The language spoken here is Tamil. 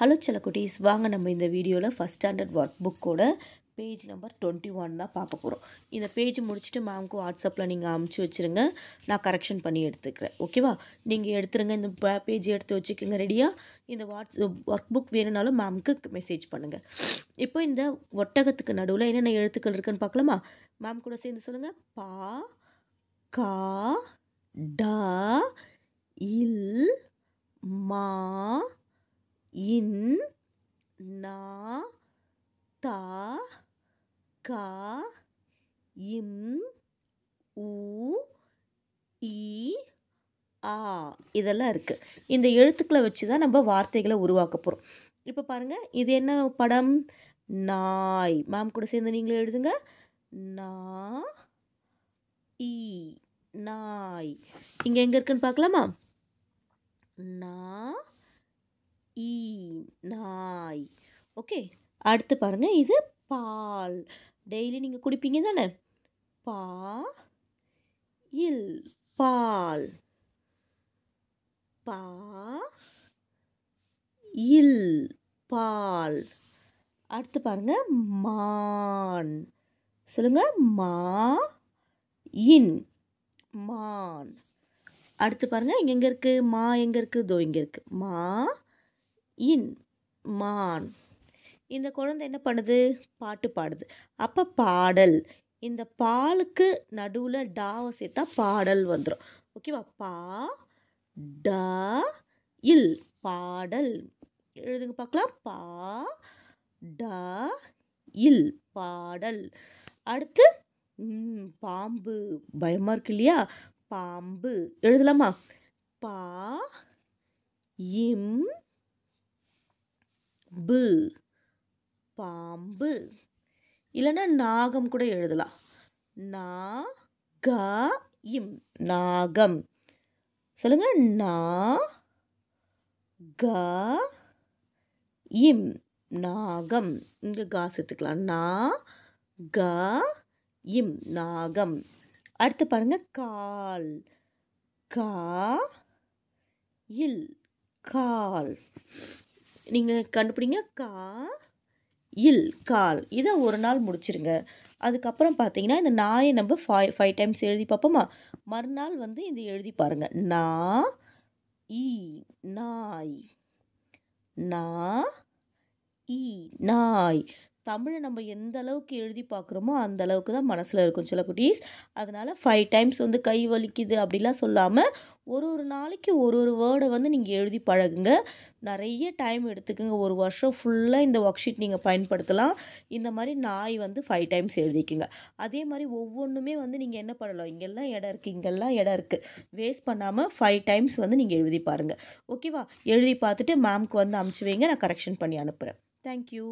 ஹலோ செல்லக்குட்டீஸ், வாங்க நம்ம இந்த வீடியோவில் ஃபஸ்ட் ஸ்டாண்டர்ட் ஒர்க் புக்கோட பேஜ் நம்பர் 21 தான் பார்க்க போகிறோம். இந்த பேஜ் முடிச்சுட்டு மேம்க்கு வாட்ஸ்அப்பில் நீங்கள் அமுச்சு வச்சுருங்க, நான் கரெக்ஷன் பண்ணி எடுத்துக்கிறேன். ஓகேவா? நீங்கள் எடுத்துருங்க, இந்த பேஜ் எடுத்து வச்சுக்கோங்க ரெடியாக. இந்த ஒர்க் புக் வேணும்னாலும் மேம்க்கு மெசேஜ் பண்ணுங்கள். இப்போ இந்த ஒட்டகத்துக்கு நடுவில் என்னென்ன எழுத்துக்கள் இருக்குன்னு பார்க்கலாமா? மேம் கூட சேர்ந்து சொல்லுங்கள். பா, கா, டா, இல், மா, இன், நா, தா, கா, இம், ஊ, ஈ, ஆ இதெல்லாம் இருக்குது. இந்த எழுத்துக்களை வச்சு தான் நம்ம வார்த்தைகளை உருவாக்க போகிறோம். இப்போ பாருங்கள், இது என்ன படம்? நாய். மேம் கூட சேர்ந்து நீங்களும் எழுதுங்க. நா, ஈ, நாய். இங்கே எங்கே இருக்குன்னு பார்க்கலாமா? நா, ஈ, நாய். ஓகே, அடுத்து பாருங்கள், இது பால். டெய்லி நீங்கள் குடிப்பீங்க தானே? பா, இல், பால். பா, இல், பால். அடுத்து பாருங்க, மான். சொல்லுங்க. மா, இன், மான். அடுத்து பாருங்க, இங்க எங்க இருக்கு? மா எங்க இருக்கு? தோ இங்க இருக்கு. மா, இன், மான். இந்த குழந்தை என்ன பண்ணுது? பாட்டு பாடுது. அப்ப பாடல். இந்த பாலுக்கு நடுவுல டாவை சேர்த்தா பாடல் வந்துடும். ஓகேவா? பா, டா, இல், பாடல். எழுதுங்க பார்க்கலாம். பா, டா, இல், பாடல். அடுத்து பாம்பு. பயமா இருக்கு இல்லையா? பாம்பு. எழுதலாமா? பா, இம், பு, பாம்பு. இல்லைன்னா நாகம் கூட எழுதலாம். நா, கா, இம், நாகம். சொல்லுங்க. நா, கா, இம், நாகம். இங்கே கா சேர்த்துக்கலாம். நா, கா, இம், நாகம். அடுத்து பாருங்க, கால். கா, இல், கால். நீங்கள் கண்டுபிடிங்க. கா, இல், கால். இதை ஒரு நாள் முடிச்சிருங்க. அதுக்கப்புறம் பார்த்தீங்கன்னா இந்த நாயை நம்ம 5 டைம்ஸ் எழுதி பார்ப்போமா? மறுநாள் வந்து இது எழுதி பாருங்க. நா, ஈ, நாய். நா, ஈ, நாய். தமிழை நம்ம எந்த அளவுக்கு எழுதி பார்க்குறோமோ அந்த அளவுக்கு தான் மனசில் இருக்கும் சில குட்டீஸ். அதனால் 5 டைம்ஸ் வந்து கை வலிக்குது அப்படிலாம் சொல்லாமல் ஒரு நாளைக்கு ஒரு வேர்டை வந்து நீங்கள் எழுதி பழகுங்க. நிறைய டைம் எடுத்துக்கோங்க. ஒரு வருஷம் ஃபுல்லாக இந்த ஒர்க் ஷீட் நீங்கள் பயன்படுத்தலாம். இந்த மாதிரி நாய் வந்து 5 டைம்ஸ் எழுதிக்குங்க. அதே மாதிரி ஒவ்வொன்றுமே வந்து நீங்கள் என்ன பண்ணலாம்? இங்கெல்லாம் இடம் இருக்குது, இங்கெல்லாம் இடம் இருக்குது. வேஸ்ட் பண்ணாமல் 5 டைம்ஸ் வந்து நீங்கள் எழுதி பாருங்கள். ஓகேவா? எழுதி பார்த்துட்டு மேம்க்கு வந்து அமுச்சு வைங்க, நான் கரெக்ஷன் பண்ணி அனுப்புகிறேன். தேங்க்யூ.